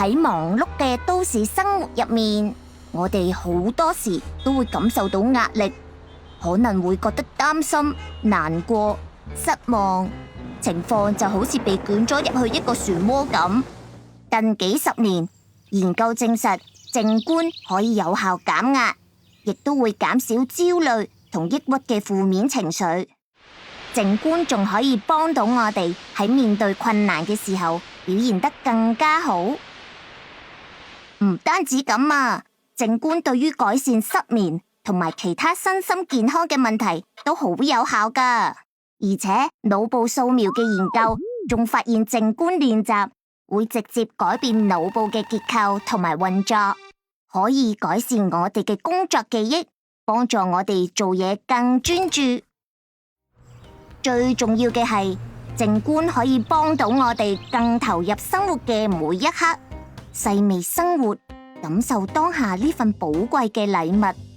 喺忙碌嘅都市生活入面，我哋好多時都會感受到壓力，可能會覺得擔心、難過、失望，情況就好似被捲咗入去一個漩渦咁。近幾十年，研究證實靜觀可以有效減壓，亦都會減少焦慮同抑鬱嘅負面情緒。靜觀仲可以幫到我哋喺面對困難嘅時候表現得更加好。唔單止咁啊，靜觀對於改善失眠同埋其他身心健康嘅問題都好有效㗎。而且腦部掃描嘅研究仲發現靜觀練習會直接改變腦部嘅結構同埋運作，可以改善我哋嘅工作記憶，幫助我哋做嘢更專注。最重要嘅係，靜觀可以幫到我哋更投入生活嘅每一刻，細味生活，感受當下呢份寶貴嘅禮物。